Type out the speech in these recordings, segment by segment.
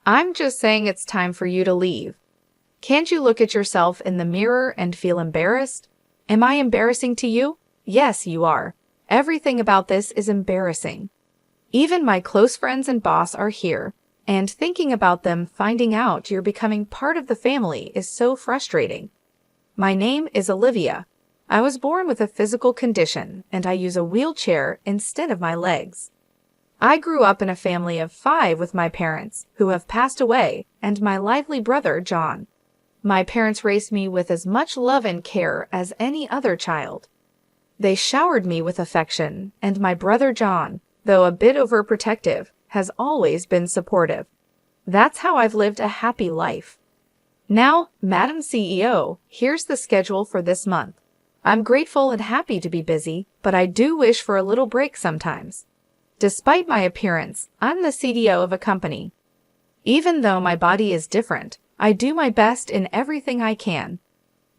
I'm just saying it's time for you to leave. Can't you look at yourself in the mirror and feel embarrassed? Am I embarrassing to you? Yes, you are. Everything about this is embarrassing. Even my close friends and boss are here, and thinking about them finding out you're becoming part of the family is so frustrating. My name is Olivia. I was born with a physical condition, and I use a wheelchair instead of my legs. I grew up in a family of 5 with my parents, who have passed away, and my lively brother, John. My parents raised me with as much love and care as any other child. They showered me with affection, and my brother John, though a bit overprotective, has always been supportive. That's how I've lived a happy life. Now, Madam CEO, here's the schedule for this month. I'm grateful and happy to be busy, but I do wish for a little break sometimes. Despite my appearance, I'm the CDO of a company. Even though my body is different, I do my best in everything I can.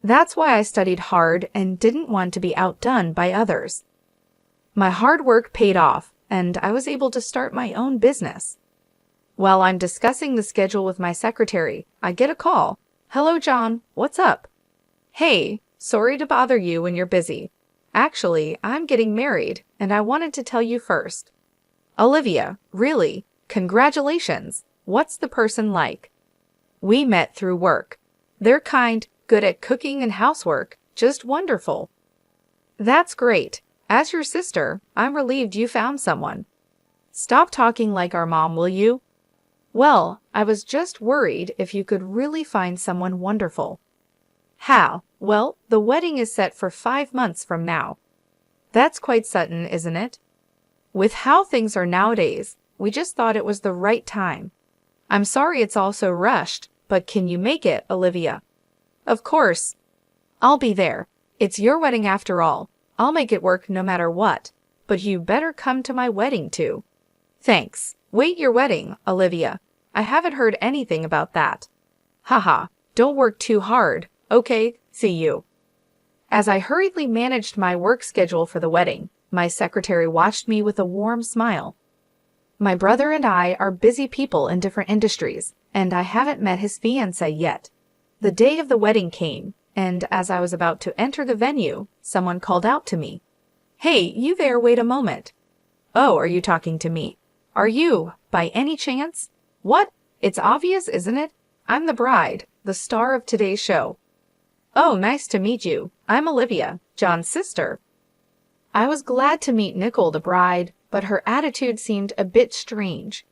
That's why I studied hard and didn't want to be outdone by others. My hard work paid off, and I was able to start my own business. While I'm discussing the schedule with my secretary, I get a call. Hello, John. What's up? Hey, sorry to bother you when you're busy. Actually, I'm getting married, and I wanted to tell you first. Olivia, really? Congratulations. What's the person like? We met through work. They're kind, good at cooking and housework, just wonderful. That's great. As your sister, I'm relieved you found someone. Stop talking like our mom, will you? Well, I was just worried if you could really find someone wonderful. How? Well, the wedding is set for 5 months from now. That's quite sudden, isn't it? With how things are nowadays, we just thought it was the right time. I'm sorry it's all so rushed, but can you make it, Olivia? Of course. I'll be there. It's your wedding after all. I'll make it work no matter what. But you better come to my wedding too. Thanks. Wait, your wedding, Olivia. I haven't heard anything about that. Haha, don't work too hard. Okay, see you. As I hurriedly managed my work schedule for the wedding, my secretary watched me with a warm smile. My brother and I are busy people in different industries, and I haven't met his fiancée yet. The day of the wedding came, and as I was about to enter the venue, someone called out to me. Hey, you there, wait a moment. Oh, are you talking to me? Are you, by any chance? What? It's obvious, isn't it? I'm the bride, the star of today's show. Oh, nice to meet you. I'm Olivia, John's sister. I was glad to meet Nicole, the bride, but her attitude seemed a bit strange.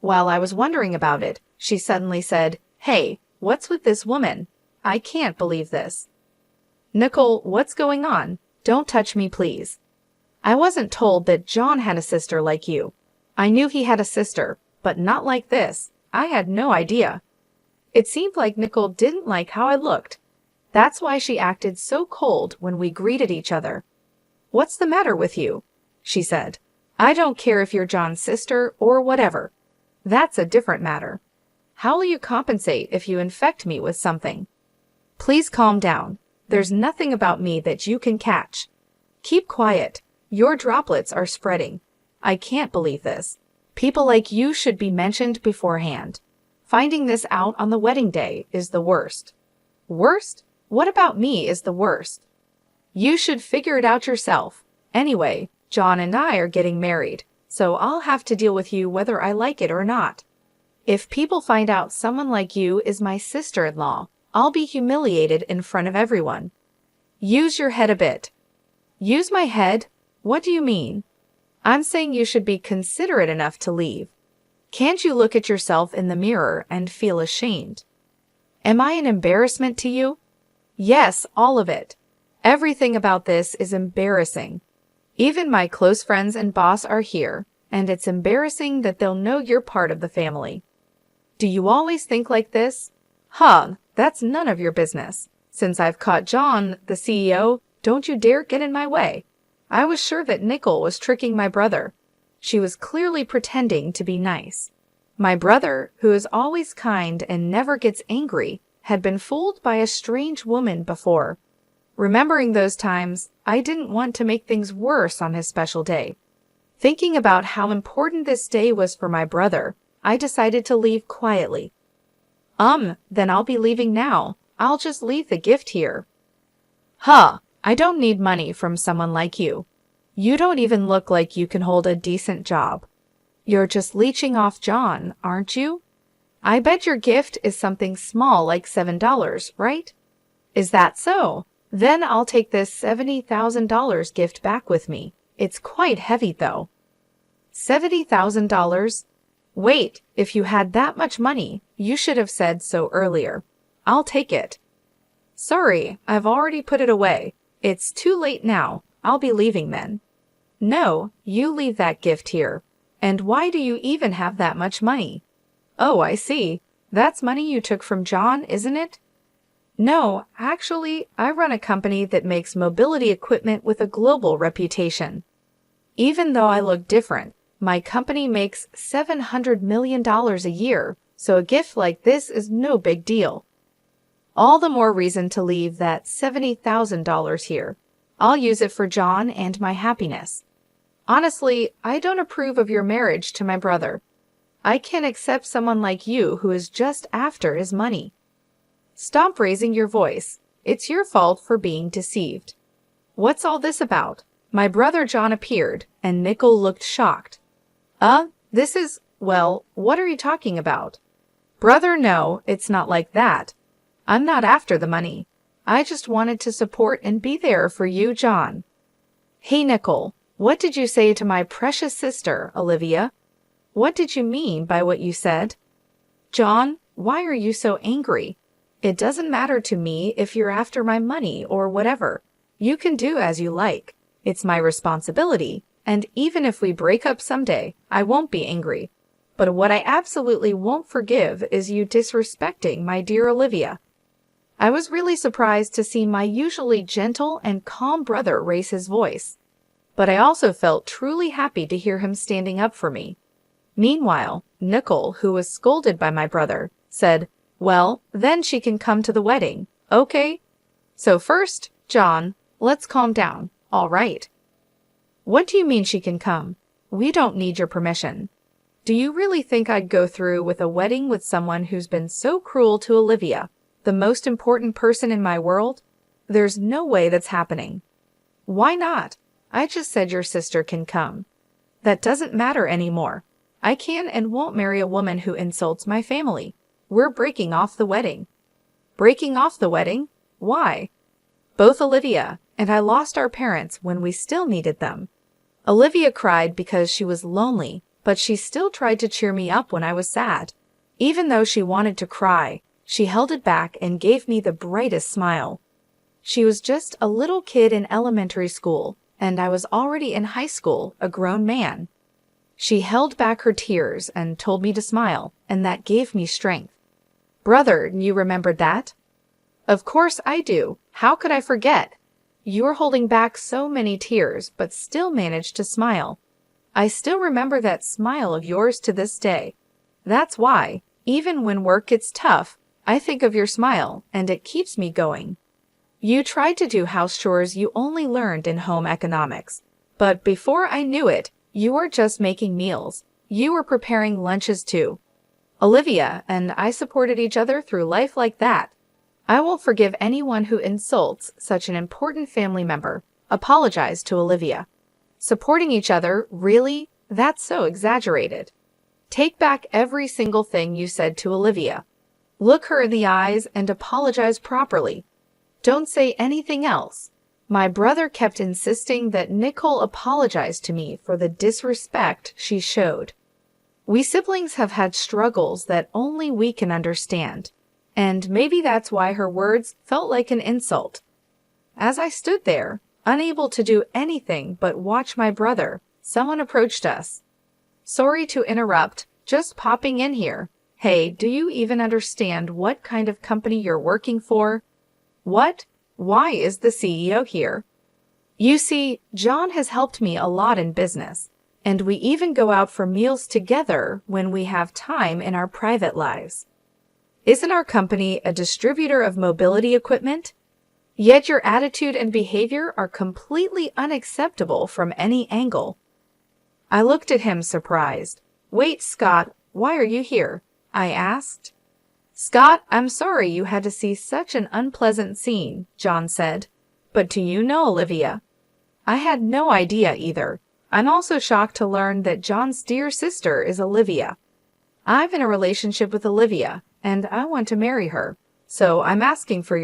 While I was wondering about it, she suddenly said, Hey, what's with this woman? I can't believe this. Nicole, what's going on? Don't touch me, please. I wasn't told that John had a sister like you. I knew he had a sister, but not like this. I had no idea. It seemed like Nicole didn't like how I looked. That's why she acted so cold when we greeted each other. What's the matter with you? She said. I don't care if you're John's sister or whatever. That's a different matter. How will you compensate if you infect me with something? Please calm down. There's nothing about me that you can catch. Keep quiet. Your droplets are spreading. I can't believe this. People like you should be mentioned beforehand. Finding this out on the wedding day is the worst. Worst? What about me is the worst? You should figure it out yourself. Anyway, John and I are getting married, so I'll have to deal with you whether I like it or not. If people find out someone like you is my sister-in-law, I'll be humiliated in front of everyone. Use your head a bit. Use my head? What do you mean? I'm saying you should be considerate enough to leave. Can't you look at yourself in the mirror and feel ashamed? Am I an embarrassment to you? Yes, all of it. Everything about this is embarrassing. Even my close friends and boss are here, and it's embarrassing that they'll know you're part of the family. Do you always think like this? Huh, that's none of your business. Since I've caught John, the CEO, don't you dare get in my way. I was sure that Nicole was tricking my brother. She was clearly pretending to be nice. My brother, who is always kind and never gets angry, had been fooled by a strange woman before. Remembering those times, I didn't want to make things worse on his special day. Thinking about how important this day was for my brother, I decided to leave quietly. Then I'll be leaving now. I'll just leave the gift here. Huh, I don't need money from someone like you. You don't even look like you can hold a decent job. You're just leeching off John, aren't you? I bet your gift is something small like $7, right? Is that so? Then I'll take this $70,000 gift back with me. It's quite heavy though. $70,000? Wait, if you had that much money, you should have said so earlier. I'll take it. Sorry, I've already put it away. It's too late now. I'll be leaving then. No, you leave that gift here. And why do you even have that much money? Oh, I see. That's money you took from John, isn't it? No, actually, I run a company that makes mobility equipment with a global reputation. Even though I look different, my company makes $700 million a year, so a gift like this is no big deal. All the more reason to leave that $70,000 here. I'll use it for John and my happiness. Honestly, I don't approve of your marriage to my brother. I can't accept someone like you who is just after his money. Stop raising your voice. It's your fault for being deceived. What's all this about? My brother John appeared, and Nickel looked shocked. What are you talking about? Brother, no, it's not like that. I'm not after the money. I just wanted to support and be there for you, John. Hey, Nickel, what did you say to my precious sister, Olivia? What did you mean by what you said? John, why are you so angry? It doesn't matter to me if you're after my money or whatever. You can do as you like. It's my responsibility, and even if we break up someday, I won't be angry. But what I absolutely won't forgive is you disrespecting my dear Olivia. I was really surprised to see my usually gentle and calm brother raise his voice, but I also felt truly happy to hear him standing up for me. Meanwhile, Nickel, who was scolded by my brother, said, Well, then she can come to the wedding, okay? So first, John, let's calm down, all right? What do you mean she can come? We don't need your permission. Do you really think I'd go through with a wedding with someone who's been so cruel to Olivia, the most important person in my world? There's no way that's happening. Why not? I just said your sister can come. That doesn't matter anymore. I can and won't marry a woman who insults my family. We're breaking off the wedding. Breaking off the wedding? Why? Both Olivia and I lost our parents when we still needed them. Olivia cried because she was lonely, but she still tried to cheer me up when I was sad. Even though she wanted to cry, she held it back and gave me the brightest smile. She was just a little kid in elementary school, and I was already in high school, a grown man. She held back her tears and told me to smile, and that gave me strength. Brother, you remembered that? Of course I do. How could I forget? You were holding back so many tears, but still managed to smile. I still remember that smile of yours to this day. That's why, even when work gets tough, I think of your smile, and it keeps me going. You tried to do house chores you only learned in home economics, but before I knew it, you were just making meals. You were preparing lunches too. Olivia and I supported each other through life like that. I won't forgive anyone who insults such an important family member. Apologize to Olivia. Supporting each other, really? That's so exaggerated. Take back every single thing you said to Olivia. Look her in the eyes and apologize properly. Don't say anything else. My brother kept insisting that Nicole apologize to me for the disrespect she showed. We siblings have had struggles that only we can understand, and maybe that's why her words felt like an insult. As I stood there, unable to do anything but watch my brother, someone approached us. Sorry to interrupt, just popping in here. Hey, do you even understand what kind of company you're working for? What? Why is the CEO here? You see, John has helped me a lot in business, and we even go out for meals together when we have time in our private lives. Isn't our company a distributor of mobility equipment? Yet your attitude and behavior are completely unacceptable from any angle. I looked at him surprised. Wait, Scott, Why are you here? I asked. Scott, I'm sorry you had to see such an unpleasant scene, John said. But do you know Olivia? I had no idea either. I'm also shocked to learn that John's dear sister is Olivia. I'm in a relationship with Olivia, and I want to marry her. So I'm asking for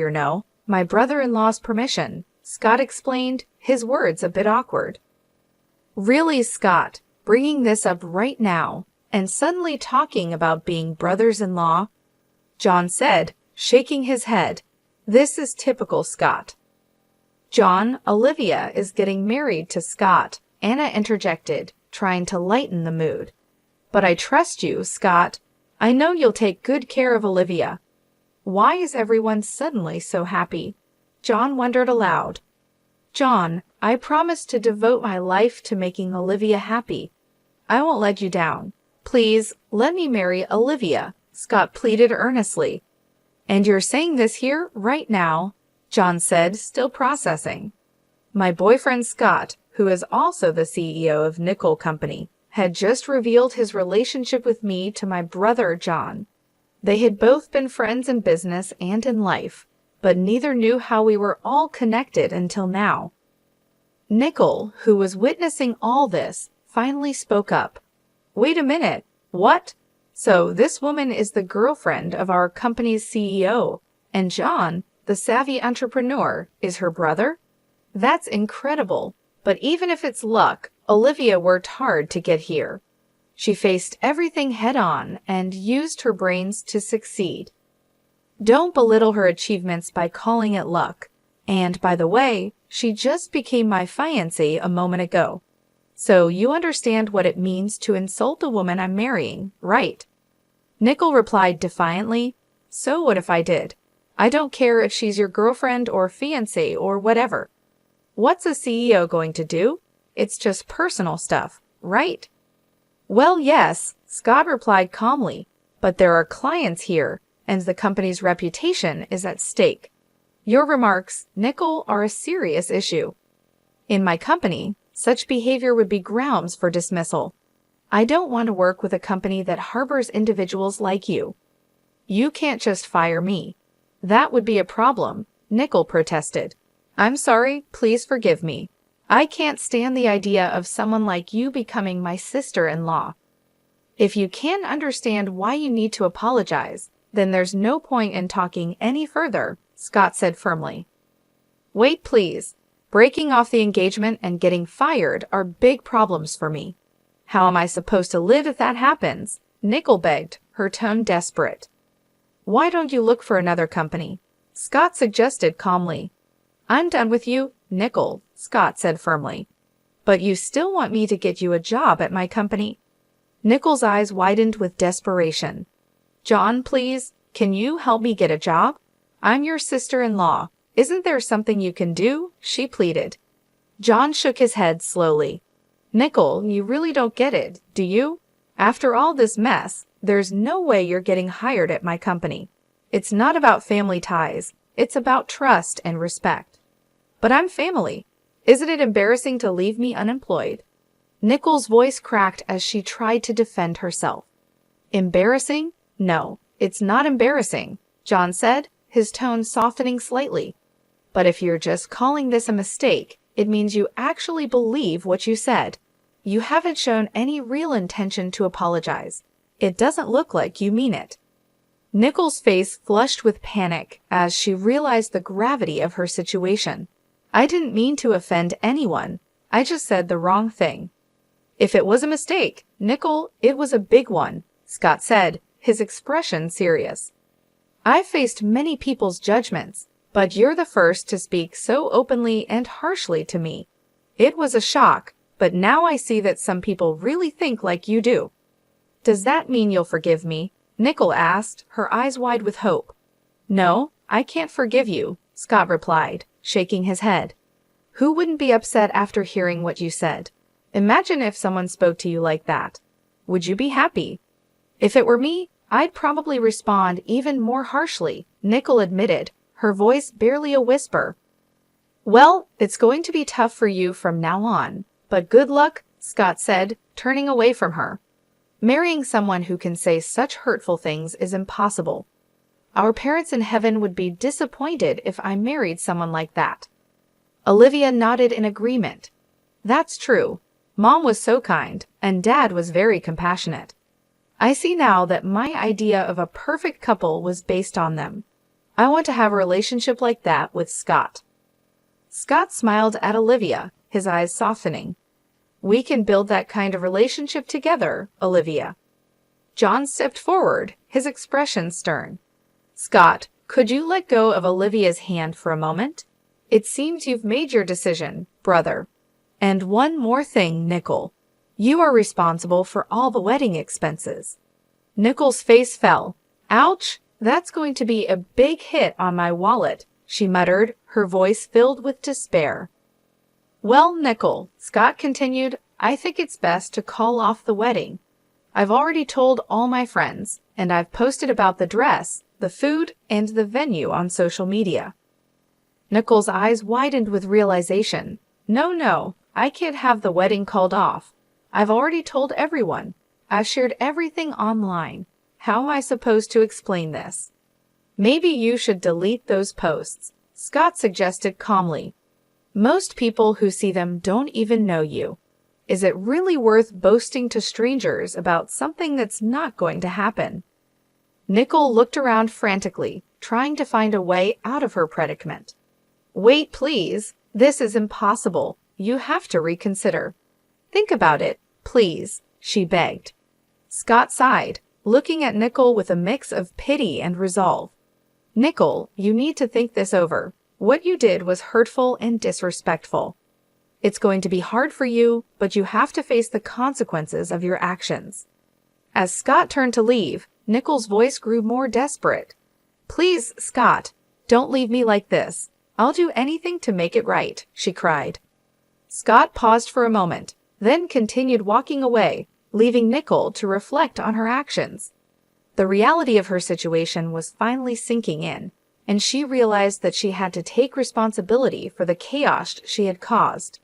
my brother-in-law's permission, Scott explained, his words a bit awkward. Really, Scott, bringing this up right now, and suddenly talking about being brothers-in-law? John said, shaking his head. This is typical Scott. John, Olivia is getting married to Scott, Anna interjected, trying to lighten the mood. But I trust you, Scott. I know you'll take good care of Olivia. Why is everyone suddenly so happy? John wondered aloud. John, I promise to devote my life to making Olivia happy. I won't let you down. Please, let me marry Olivia, Scott pleaded earnestly. And you're saying this here, right now? John said, still processing. My boyfriend Scott, who is also the CEO of Nickel Company, had just revealed his relationship with me to my brother John. They had both been friends in business and in life, but neither knew how we were all connected until now. Nickel, who was witnessing all this, finally spoke up. Wait a minute, what? So this woman is the girlfriend of our company's CEO, and John, the savvy entrepreneur, is her brother? That's incredible, but even if it's luck, Olivia worked hard to get here. She faced everything head-on and used her brains to succeed. Don't belittle her achievements by calling it luck. And, by the way, she just became my fiancée a moment ago. So you understand what it means to insult the woman I'm marrying, right? Nickel replied defiantly, So what if I did? I don't care if she's your girlfriend or fiancée or whatever. What's a CEO going to do? It's just personal stuff, right? Well, yes, Scott replied calmly, but there are clients here, and the company's reputation is at stake. Your remarks, Nickel, are a serious issue. In my company, such behavior would be grounds for dismissal. I don't want to work with a company that harbors individuals like you. You can't just fire me. That would be a problem, Nickel protested. I'm sorry, please forgive me. I can't stand the idea of someone like you becoming my sister-in-law. If you can't understand why you need to apologize, then there's no point in talking any further, Scott said firmly. Wait, please. Breaking off the engagement and getting fired are big problems for me. How am I supposed to live if that happens? Nickel begged, her tone desperate. Why don't you look for another company? Scott suggested calmly. I'm done with you, Nickel, Scott said firmly. But you still want me to get you a job at my company? Nickel's eyes widened with desperation. John, please, can you help me get a job? I'm your sister-in-law. Isn't there something you can do? She pleaded. John shook his head slowly. Nickel, you really don't get it, do you? After all this mess, there's no way you're getting hired at my company. It's not about family ties. It's about trust and respect. But I'm family. Isn't it embarrassing to leave me unemployed? Nickel's voice cracked as she tried to defend herself. Embarrassing? No, it's not embarrassing, John said, his tone softening slightly. But if you're just calling this a mistake, it means you actually believe what you said. You haven't shown any real intention to apologize. It doesn't look like you mean it. Nickel's face flushed with panic as she realized the gravity of her situation. I didn't mean to offend anyone. I just said the wrong thing. If it was a mistake, Nickel, it was a big one, Scott said, his expression serious. I've faced many people's judgments, but you're the first to speak so openly and harshly to me. It was a shock, but now I see that some people really think like you do. Does that mean you'll forgive me? Nickel asked, her eyes wide with hope. No, I can't forgive you, Scott replied, shaking his head. Who wouldn't be upset after hearing what you said? Imagine if someone spoke to you like that. Would you be happy? If it were me, I'd probably respond even more harshly, Nickel admitted, her voice barely a whisper. Well, it's going to be tough for you from now on, but good luck, Scott said, turning away from her. Marrying someone who can say such hurtful things is impossible. Our parents in heaven would be disappointed if I married someone like that. Olivia nodded in agreement. That's true. Mom was so kind, and Dad was very compassionate. I see now that my idea of a perfect couple was based on them. I want to have a relationship like that with Scott. Scott smiled at Olivia, his eyes softening. We can build that kind of relationship together, Olivia. John stepped forward, his expression stern. Scott, could you let go of Olivia's hand for a moment? It seems you've made your decision, brother. And one more thing, Nickel. You are responsible for all the wedding expenses. Nickel's face fell. Ouch, that's going to be a big hit on my wallet, she muttered, her voice filled with despair. Well, Nickel, Scott continued, I think it's best to call off the wedding. I've already told all my friends, and I've posted about the dress, the food, and the venue on social media. Nickel's eyes widened with realization. No, I can't have the wedding called off. I've already told everyone. I've shared everything online. How am I supposed to explain this? Maybe you should delete those posts, Scott suggested calmly. Most people who see them don't even know you. Is it really worth boasting to strangers about something that's not going to happen? Nickel looked around frantically, trying to find a way out of her predicament. Wait, please. This is impossible. You have to reconsider. Think about it, please, she begged. Scott sighed, looking at Nickel with a mix of pity and resolve. Nickel, you need to think this over. What you did was hurtful and disrespectful. It's going to be hard for you, but you have to face the consequences of your actions. As Scott turned to leave, Nickel's voice grew more desperate. Please, Scott, don't leave me like this. I'll do anything to make it right, she cried. Scott paused for a moment, then continued walking away, leaving Nickel to reflect on her actions. The reality of her situation was finally sinking in, and she realized that she had to take responsibility for the chaos she had caused.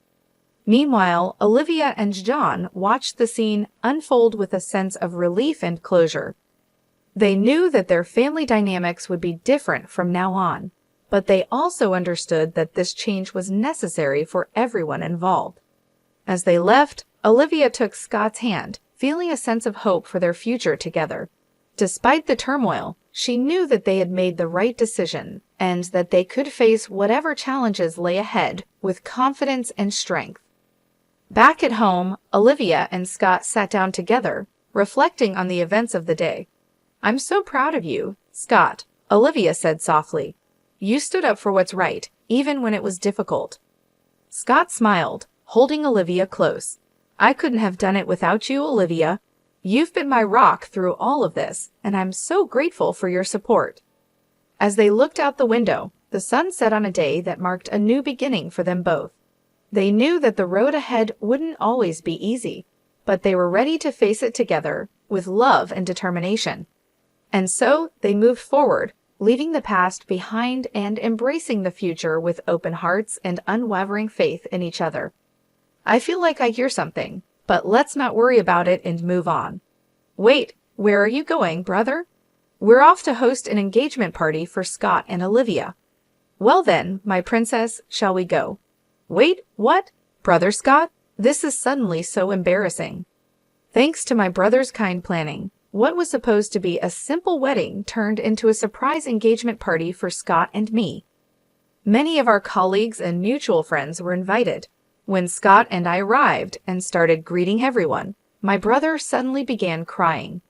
Meanwhile, Olivia and John watched the scene unfold with a sense of relief and closure. They knew that their family dynamics would be different from now on, but they also understood that this change was necessary for everyone involved. As they left, Olivia took Scott's hand, feeling a sense of hope for their future together. Despite the turmoil, she knew that they had made the right decision and that they could face whatever challenges lay ahead with confidence and strength. Back at home, Olivia and Scott sat down together, reflecting on the events of the day. I'm so proud of you, Scott, Olivia said softly. You stood up for what's right, even when it was difficult. Scott smiled, holding Olivia close. I couldn't have done it without you, Olivia. You've been my rock through all of this, and I'm so grateful for your support. As they looked out the window, the sun set on a day that marked a new beginning for them both. They knew that the road ahead wouldn't always be easy, but they were ready to face it together with love and determination. And so they moved forward, leaving the past behind and embracing the future with open hearts and unwavering faith in each other. I feel like I hear something, but let's not worry about it and move on. Wait, where are you going, brother? We're off to host an engagement party for Scott and Olivia. Well then, my princess, shall we go? Wait, what? Brother Scott? This is suddenly so embarrassing. Thanks to my brother's kind planning, what was supposed to be a simple wedding turned into a surprise engagement party for Scott and me. Many of our colleagues and mutual friends were invited. When Scott and I arrived and started greeting everyone, my brother suddenly began crying.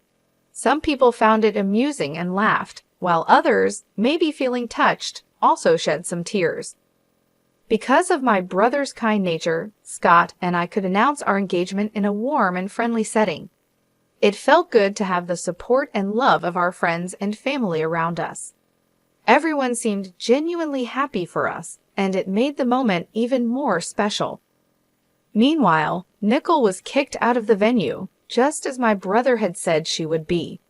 Some people found it amusing and laughed, while others, maybe feeling touched, also shed some tears. Because of my brother's kind nature, Scott and I could announce our engagement in a warm and friendly setting. It felt good to have the support and love of our friends and family around us. Everyone seemed genuinely happy for us, and it made the moment even more special. Meanwhile, Nickel was kicked out of the venue, just as my brother had said she would be.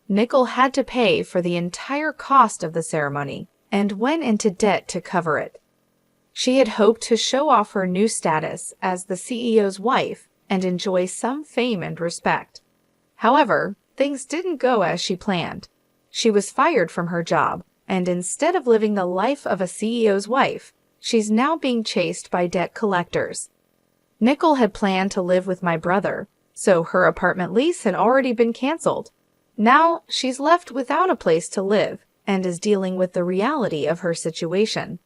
Nickel had to pay for the entire cost of the ceremony and went into debt to cover it. She had hoped to show off her new status as the CEO's wife and enjoy some fame and respect. However, things didn't go as she planned. She was fired from her job, and instead of living the life of a CEO's wife, she's now being chased by debt collectors. Nicole had planned to live with my brother, so her apartment lease had already been canceled. Now she's left without a place to live and is dealing with the reality of her situation.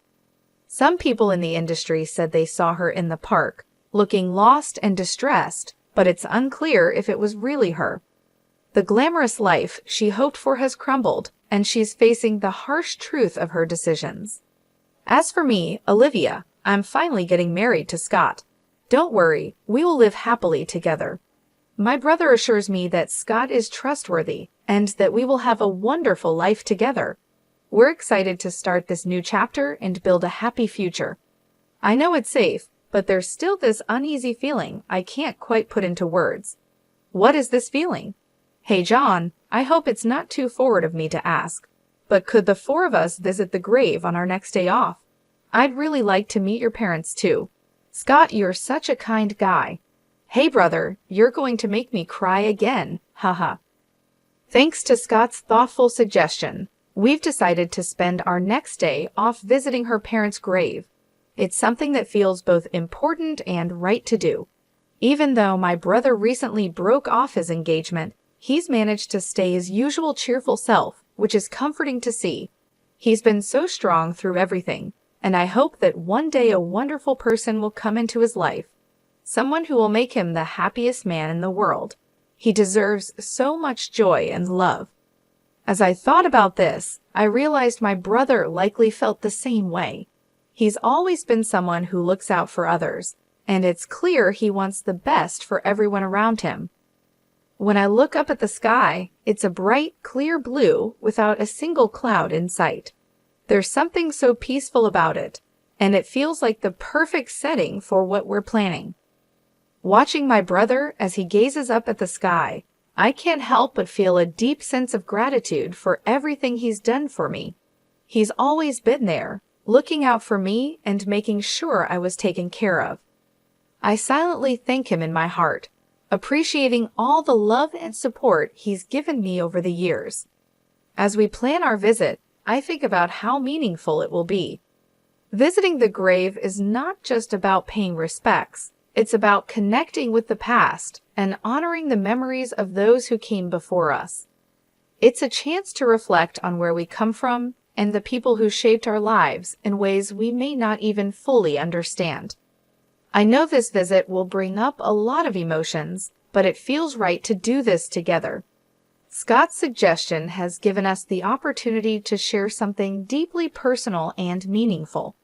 Some people in the industry said they saw her in the park, looking lost and distressed, but it's unclear if it was really her. The glamorous life she hoped for has crumbled, and she's facing the harsh truth of her decisions. As for me, Olivia, I'm finally getting married to Scott. Don't worry, we will live happily together. My brother assures me that Scott is trustworthy and that we will have a wonderful life together. We're excited to start this new chapter and build a happy future. I know it's safe, but there's still this uneasy feeling I can't quite put into words. What is this feeling? Hey John, I hope it's not too forward of me to ask, but could the four of us visit the grave on our next day off? I'd really like to meet your parents too. Scott, you're such a kind guy. Hey brother, you're going to make me cry again, haha. Thanks to Scott's thoughtful suggestion, we've decided to spend our next day off visiting her parents' grave. It's something that feels both important and right to do. Even though my brother recently broke off his engagement, he's managed to stay his usual cheerful self, which is comforting to see. He's been so strong through everything, and I hope that one day a wonderful person will come into his life. Someone who will make him the happiest man in the world. He deserves so much joy and love. As I thought about this, I realized my brother likely felt the same way. He's always been someone who looks out for others, and it's clear he wants the best for everyone around him. When I look up at the sky, it's a bright, clear blue without a single cloud in sight. There's something so peaceful about it, and it feels like the perfect setting for what we're planning. Watching my brother as he gazes up at the sky, I can't help but feel a deep sense of gratitude for everything he's done for me. He's always been there, looking out for me and making sure I was taken care of. I silently thank him in my heart, appreciating all the love and support he's given me over the years. As we plan our visit, I think about how meaningful it will be. Visiting the grave is not just about paying respects. It's about connecting with the past and honoring the memories of those who came before us. It's a chance to reflect on where we come from and the people who shaped our lives in ways we may not even fully understand. I know this visit will bring up a lot of emotions, but it feels right to do this together. Scott's suggestion has given us the opportunity to share something deeply personal and meaningful.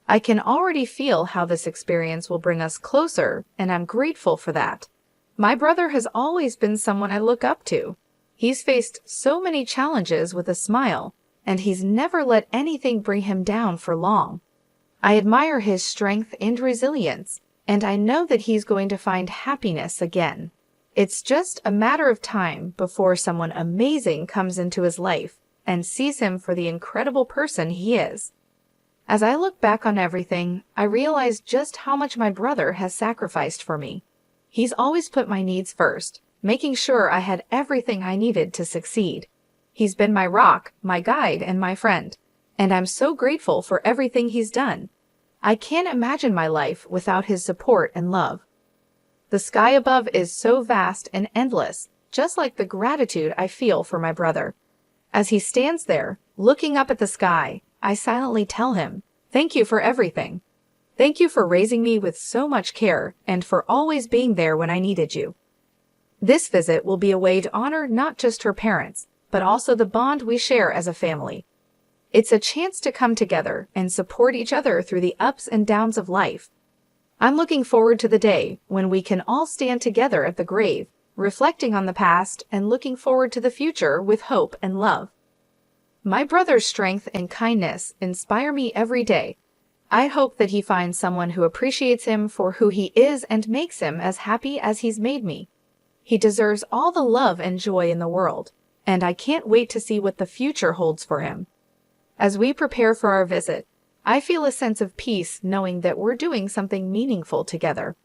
I can already feel how this experience will bring us closer, and I'm grateful for that. My brother has always been someone I look up to. He's faced so many challenges with a smile, and he's never let anything bring him down for long. I admire his strength and resilience, and I know that he's going to find happiness again. It's just a matter of time before someone amazing comes into his life and sees him for the incredible person he is. As I look back on everything, I realize just how much my brother has sacrificed for me. He's always put my needs first, making sure I had everything I needed to succeed. He's been my rock, my guide, and my friend, and I'm so grateful for everything he's done. I can't imagine my life without his support and love. The sky above is so vast and endless, just like the gratitude I feel for my brother. As he stands there, looking up at the sky, I silently tell him, "Thank you for everything. Thank you for raising me with so much care and for always being there when I needed you." This visit will be a way to honor not just her parents, but also the bond we share as a family. It's a chance to come together and support each other through the ups and downs of life. I'm looking forward to the day when we can all stand together at the grave, reflecting on the past and looking forward to the future with hope and love. My brother's strength and kindness inspire me every day. I hope that he finds someone who appreciates him for who he is and makes him as happy as he's made me. He deserves all the love and joy in the world, and I can't wait to see what the future holds for him. As we prepare for our visit, I feel a sense of peace knowing that we're doing something meaningful together.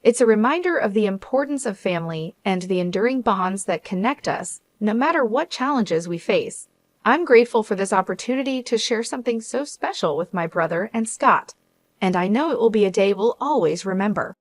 It's a reminder of the importance of family and the enduring bonds that connect us, no matter what challenges we face. I'm grateful for this opportunity to share something so special with my brother and Scott, and I know it will be a day we'll always remember.